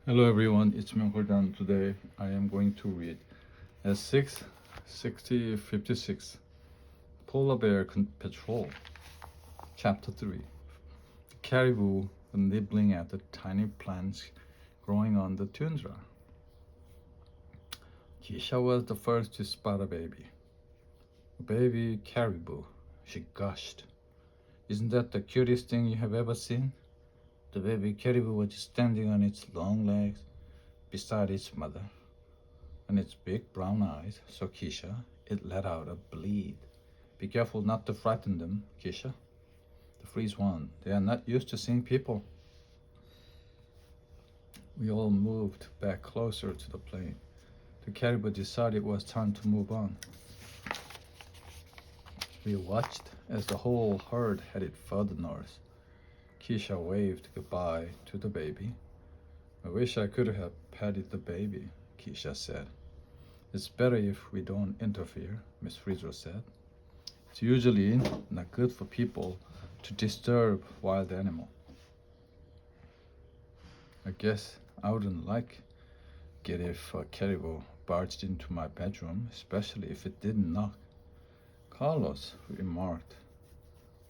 Hello everyone, it's Myokordan. Today I am going to read S6 6056 Polar Bear Patrol, Chapter 3. The caribou were nibbling at the tiny plants growing on the tundra. Keisha was the first to spot a baby. A baby caribou, she gushed. Isn't that the cutest thing you have ever seen? The baby caribou was standing on its long legs beside its mother. And its big brown eyes saw Keisha, it let out a bleat. Be careful not to frighten them, Keisha. The freeze won. They are not used to seeing people. We all moved back closer to the plane. The caribou decided it was time to move on. We watched as the whole herd headed further north. Keisha waved goodbye to the baby. I wish I could have petted the baby, Keisha said. It's better if we don't interfere, Miss Frizzle said. It's usually not good for people to disturb wild animal. I guess I wouldn't like it if a caribou barged into my bedroom, especially if it didn't knock. Carlos remarked.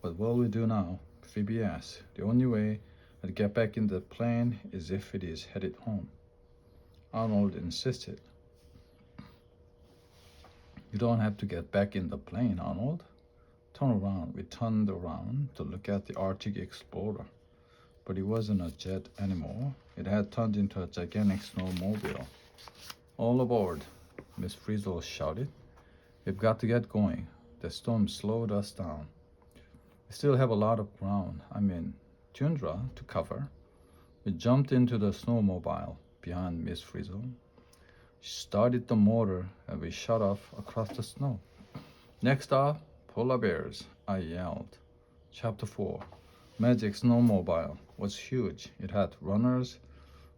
What will we do now? Phoebe asked. The only way I'd get back in the plane is if it is headed home. Arnold insisted. You don't have to get back in the plane, Arnold. Turn around. We turned around to look at the Arctic Explorer. But it wasn't a jet anymore. It had turned into a gigantic snowmobile. All aboard, Miss Frizzle shouted. We've got to get going. The storm slowed us down. We still have a lot of ground, tundra, to cover. We jumped into the snowmobile behind Miss Frizzle. She started the motor and we shot off across the snow. Next stop, polar bears, I yelled. Chapter 4. Magic Snowmobile was huge. It had runners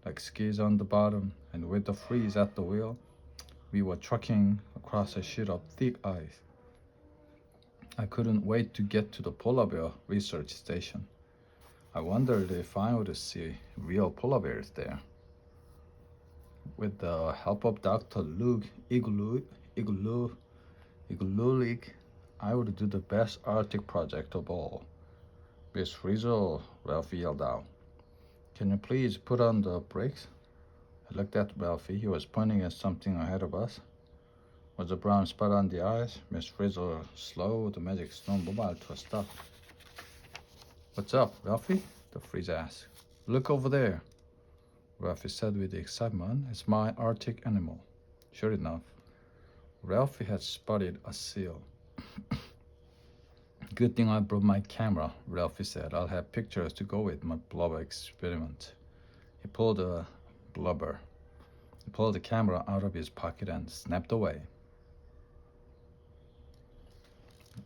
like skis on the bottom, and with the freeze at the wheel, we were trucking across a sheet of thick ice. I couldn't wait to get to the polar bear research station. I wondered if I would see real polar bears there. With the help of Dr. Luke Igulik, I would do the best Arctic project of all. Miss Frizzle, Ralphie yelled out. Can you please put on the brakes? I looked at Ralphie. He was pointing at something ahead of us. Was a brown spot on the ice? Miss Frizzle slowed the magic snowmobile to a stop. What's up, Ralphie? The freeze asked. Look over there, Ralphie said with excitement. It's my Arctic animal. Sure enough, Ralphie had spotted a seal. Good thing I brought my camera, Ralphie said. I'll have pictures to go with my blubber experiment. He pulled the camera out of his pocket and snapped away.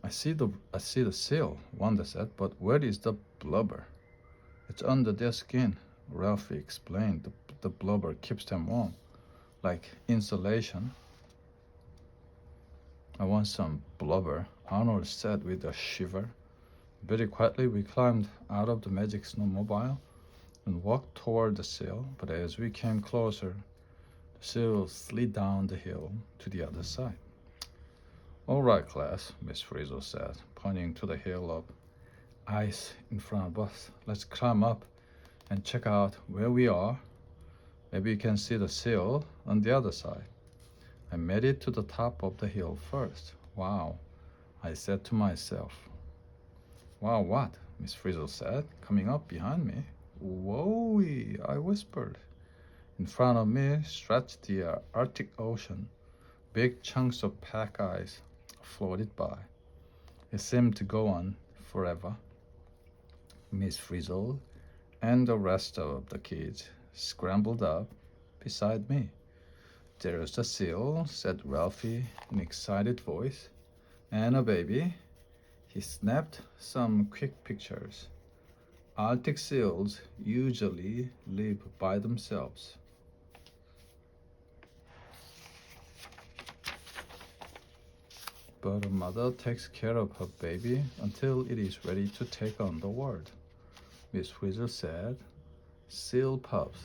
I see the seal, Wanda said, but where is the blubber? It's under their skin, Ralphie explained. The blubber keeps them warm, like insulation. I want some blubber, Arnold said with a shiver. Very quietly we climbed out of the magic snowmobile and walked toward the seal, but as we came closer, the seal slid down the hill to the other side. All right, class, Miss Frizzle said, pointing to the hill of ice in front of us. Let's climb up and check out where we are. Maybe you can see the seal on the other side. I made it to the top of the hill first. Wow, I said to myself. Wow, what? Miss Frizzle said, coming up behind me. Whoa, I whispered. In front of me stretched the Arctic Ocean. Big chunks of pack ice floated by. It seemed to go on forever. Miss Frizzle and the rest of the kids scrambled up beside me. There's the seal, said Ralphie in an excited voice. And a baby. He snapped some quick pictures. Arctic seals usually live by themselves. But a mother takes care of her baby until it is ready to take on the world, Miss Frizzle said. Seal pups.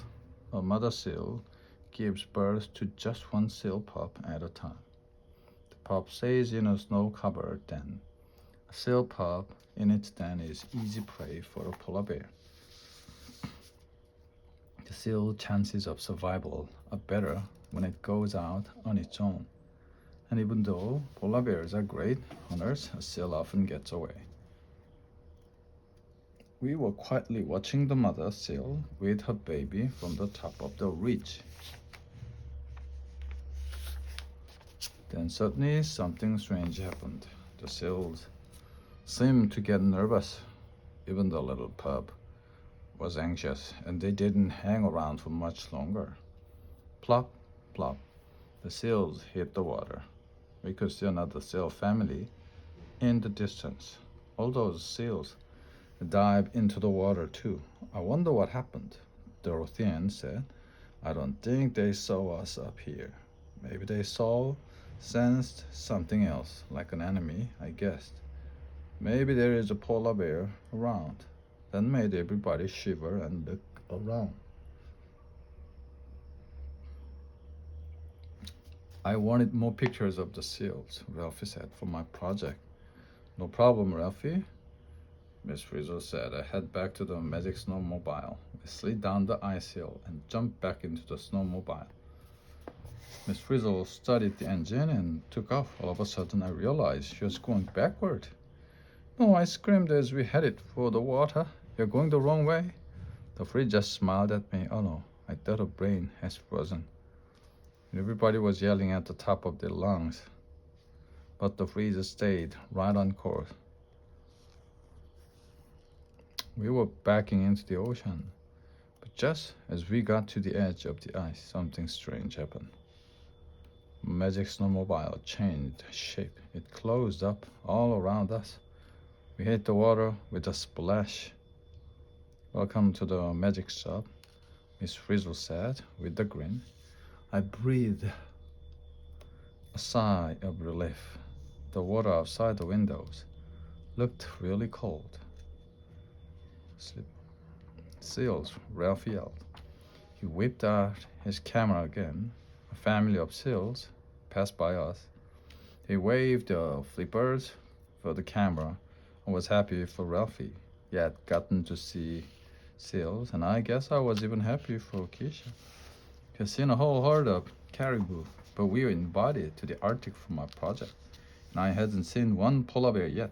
A mother seal gives birth to just one seal pup at a time. The pup stays in a snow-covered den. A seal pup in its den is easy prey for a polar bear. The seal chances of survival are better when it goes out on its own. And even though polar bears are great hunters, a seal often gets away. We were quietly watching the mother seal with her baby from the top of the ridge. Then suddenly something strange happened. The seals seemed to get nervous. Even the little pup was anxious, and they didn't hang around for much longer. Plop, plop, the seals hit the water. We could see another seal family in the distance. All those seals dived into the water too. I wonder what happened. Dorothea said, I don't think they saw us up here. Maybe they sensed something else, like an enemy, I guessed. Maybe there is a polar bear around. That made everybody shiver and look around. I wanted more pictures of the seals, Ralphie said, for my project. No problem, Ralphie, Miss Frizzle said. I head back to the magic snowmobile. We slid down the ice hill and jumped back into the snowmobile. Miss Frizzle studied the engine and took off. All of a sudden, I realized she was going backward. No, I screamed as we headed for the water. You're going the wrong way. The Frizz just smiled at me. Oh no, I thought her brain has frozen. Everybody was yelling at the top of their lungs. But the Frizz stayed right on course. We were backing into the ocean. But just as we got to the edge of the ice, something strange happened. Magic Snowmobile changed shape. It closed up all around us. We hit the water with a splash. Welcome to the magic shop, Miss Frizzle said with a grin. I breathed a sigh of relief. The water outside the windows looked really cold. Seals, Ralph yelled. He whipped out his camera again. A family of seals passed by us. He waved the flippers for the camera and was happy for Ralphie. He had gotten to see seals, and I guess I was even happy for Keisha. She's seen a whole herd of caribou, but we were invited to the Arctic for my project, and I hadn't seen one polar bear yet.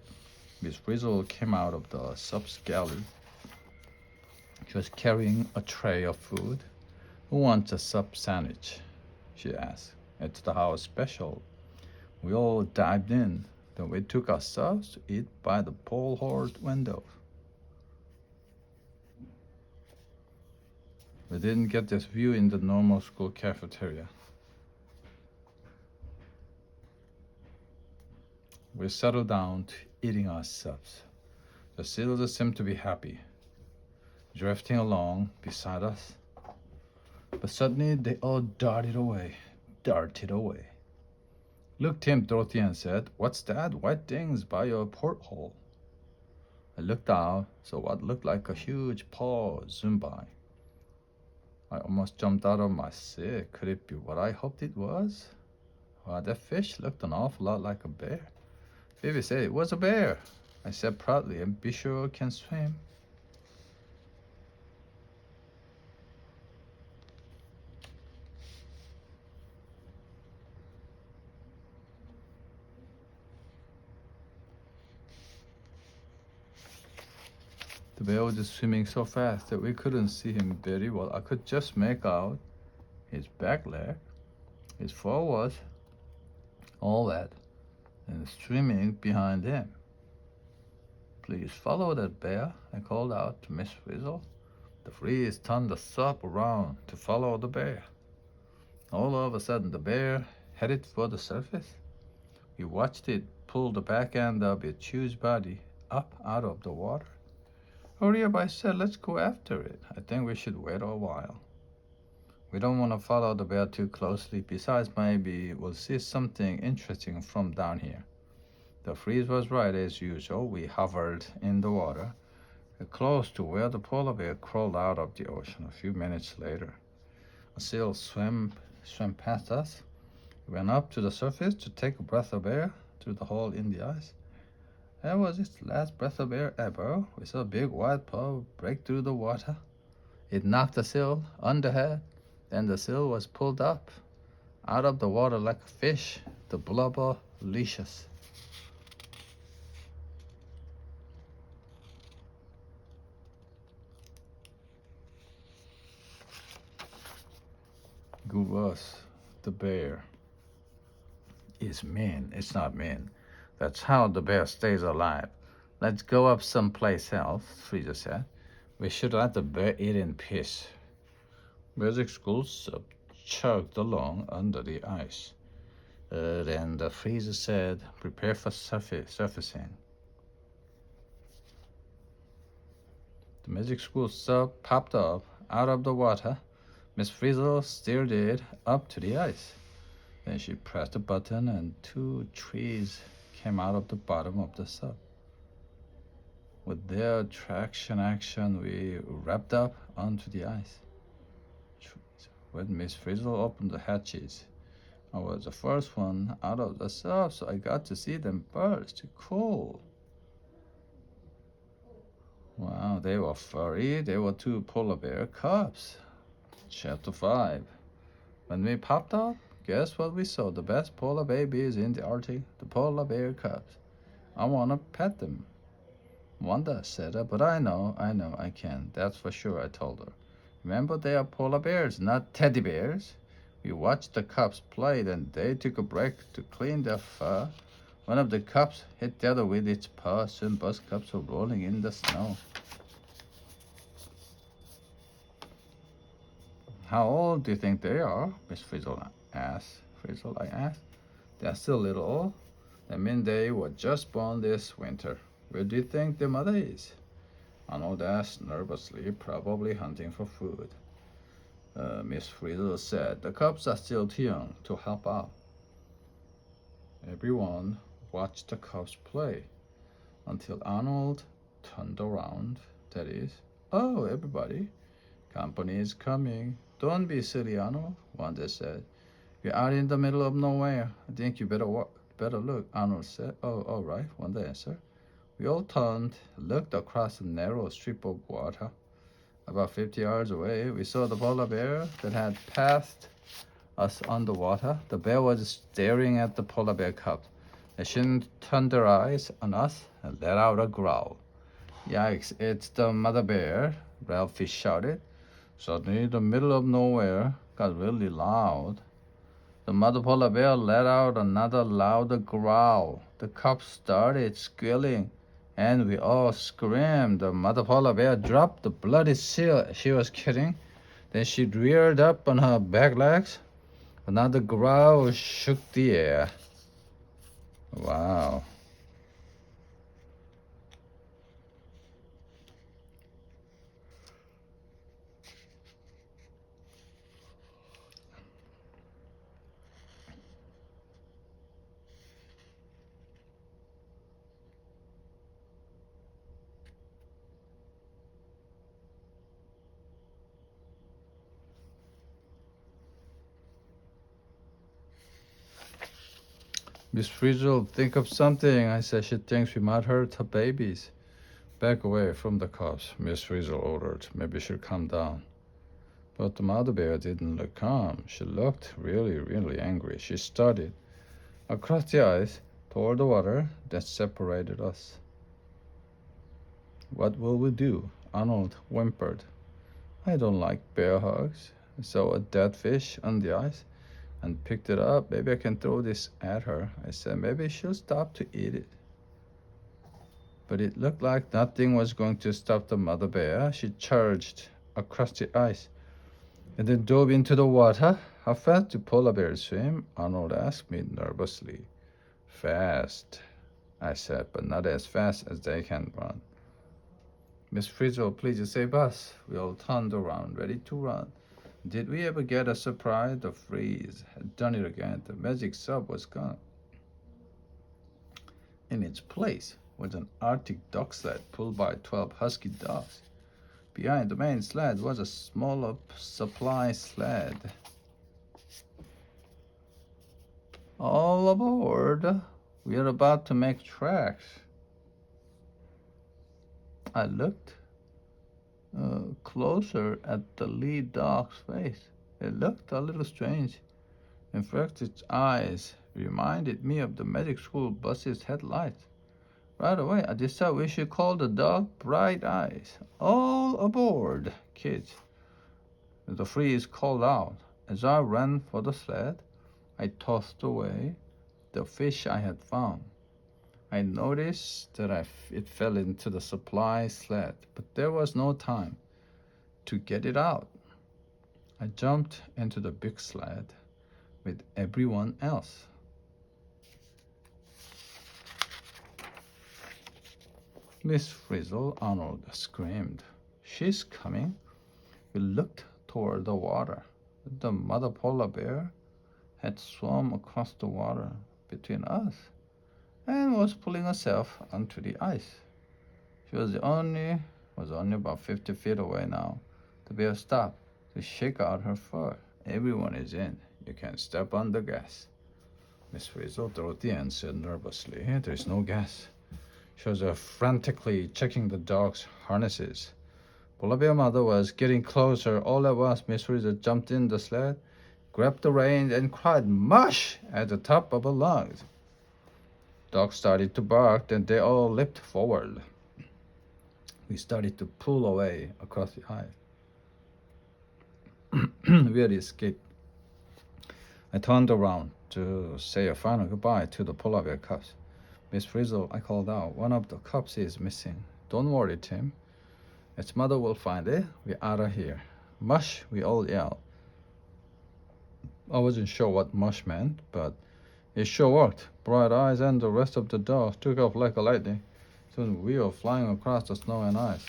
Miss Frizzle came out of the sub's galley. She was carrying a tray of food. Who wants a sub sandwich? She asked. It's the house special. We all dived in. Then we took our subs to eat by the pole horse window. We didn't get this view in the normal school cafeteria. We settled down to eating our subs. The seals seemed to be happy, drifting along beside us. But suddenly they all darted away. Look, Tim, Dorothea said. What's that? White things by your porthole. I looked out, so what looked like a huge paw zoomed by. I almost jumped out of my seat. Could it be what I hoped it was? That fish looked an awful lot like a bear. Phoebe said it was a bear. I said proudly, and be sure it can swim. The bear was swimming so fast that we couldn't see him very well. I could just make out his back leg. His fur was all wet and streaming behind him. Please follow that bear, I called out to Miss Frizzle. The Frizz turned the sub around to follow the bear. All of a sudden, the bear headed for the surface. We watched it pull the back end of its huge body up out of the water. Hurry up, I said, let's go after it. I think we should wait a while. We don't want to follow the bear too closely. Besides, maybe we'll see something interesting from down here. The Frizz was right as usual. We hovered in the water, close to where the polar bear crawled out of the ocean a few minutes later. A seal swam past us. We went up to the surface to take a breath of air through the hole in the ice. That was its last breath of air ever. We saw a big white paw break through the water. It knocked the seal on the head. Then the seal was pulled up out of the water like a fish, the blubber delicious. Guvus, the bear, is mean. It's not mean. That's how the bear stays alive. Let's go up someplace else, Frieza said. We should let the bear eat in peace. Magic School Sub chugged along under the ice. Then the freezer said, prepare for surfacing. The Magic School Sub popped up out of the water. Miss Frizzle steered it up to the ice. Then she pressed a button and 2 trees came out of the bottom of the sub. With their traction action, we wrapped up onto the ice. When Miss Frizzle opened the hatches, I was the first one out of the sub, so I got to see them burst. Cool. Wow, they were furry. They were 2 polar bear cubs. Chapter 5. When we popped up, guess what we saw? The best polar babies in the Arctic, the polar bear cubs. I wanna pet them. Wanda said, but I know, I can. That's for sure, I told her. Remember, they are polar bears, not teddy bears. We watched the cubs play, then they took a break to clean their fur. One of the cubs hit the other with its paw. Soon both cubs were rolling in the snow. How old do you think they are? Miss Frizzle asked. I asked. They're still little. That means they were just born this winter. Where do you think their mother is? Arnold asked nervously, probably hunting for food. Miss Frizzle said, the cubs are still too young to help out. Everyone watched the cubs play until Arnold turned around. That is, oh, everybody, company is coming. Don't be silly, Arnold, Wanda said. We're out in the middle of nowhere. I think you better look, Arnold said. Oh, all right, Wanda answered. We all turned, looked across a narrow strip of water. About 50 yards away, we saw the polar bear that had passed us underwater. The bear was staring at the polar bear cub. And she turned her eyes on us and let out a growl. Yikes, it's the mother bear, Ralphie shouted. Suddenly, the middle of nowhere got really loud. The mother polar bear let out another louder growl. The cub started squealing, and we all screamed. The mother polar bear dropped the bloody seal. She was kidding. Then she reared up on her back legs. Another growl shook the air. Wow. Miss Frizzle, think of something. I said she thinks we might hurt her babies. Back away from the cubs, Miss Frizzle ordered. Maybe she'll calm down. But the mother bear didn't look calm. She looked really, really angry. She started across the ice toward the water that separated us. What will we do? Arnold whimpered. I don't like bear hugs. I saw a dead fish on the ice and picked it up. Maybe I can throw this at her. I said, maybe she'll stop to eat it. But it looked like nothing was going to stop the mother bear. She charged across the ice and then dove into the water. How fast do polar bears swim? Arnold asked me nervously. Fast, I said, but not as fast as they can run. Miss Frizzle, please save us. We all turned around, ready to run. Did we ever get a surprise? The freeze had done it again. The magic sub was gone. In its place was an Arctic dog sled pulled by 12 husky dogs. Behind the main sled was a smaller supply sled. All aboard. We are about to make tracks. I looked closer at the lead dog's face. It looked a little strange. In fact, its eyes reminded me of the magic school bus's headlights. Right away, I decided we should call the dog Bright Eyes. All aboard, kids. The freeze called out. As I ran for the sled, I tossed away the fish I had found. I noticed that it fell into the supply sled, but there was no time to get it out. I jumped into the big sled with everyone else. Miss Frizzle Arnold screamed. She's coming. We looked toward the water. The mother polar bear had swum across the water between us and was pulling herself onto the ice. She was only about 50 feet away now. The bear stopped to shake out her fur. Everyone is in. You can step on the gas. Miss Frizzle Dorothy answered nervously. There's no gas. She was frantically checking the dog's harnesses. Polar bear mother was getting closer. All at once, Miss Frizzle jumped in the sled, grabbed the reins, and cried, "Mush!" at the top of her lungs. Dogs started to bark, and they all leaped forward. We started to pull away across the ice. We had escaped. I turned around to say a final goodbye to the polar bear cubs. Miss Frizzle, I called out, one of the cubs is missing. Don't worry, Tim. Its mother will find it. We're out of here. Mush, we all yelled. I wasn't sure what mush meant, but it sure worked. Bright Eyes and the rest of the dogs took off like a lightning. Soon we were flying across the snow and ice.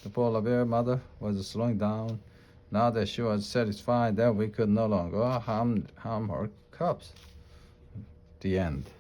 The polar bear mother was slowing down now that she was satisfied that we could no longer harm her cubs. The end.